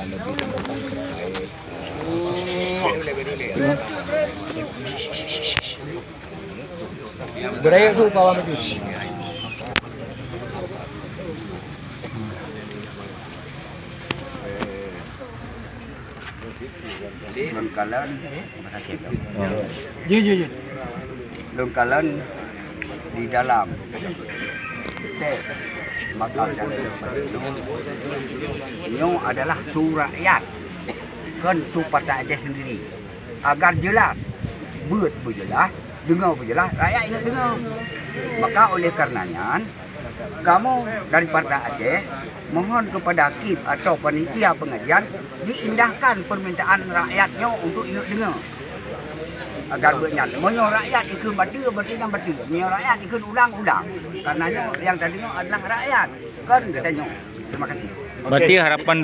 lebih tentang terkait budaya itu bawah itu. Lengkalan, lengkalan di dalam tes bakal Nyo adalah surakyat kan supaya Aceh sendiri agar jelas berjelas dengar berjelas rakyat ingat dengar. Maka oleh karenanya kamu dari Partai Aceh mohon kepada KIP atau panitia pengajian diindahkan permintaan rakyatnya untuk ingat dengar agar bernyat. Menyo rakyat ikut batu berarti yang batu. Menyo rakyat ikut ulang-ulang. Karenanya yang tadinya adalah rakyat. Kan katanya. Terima kasih. Berarti harapan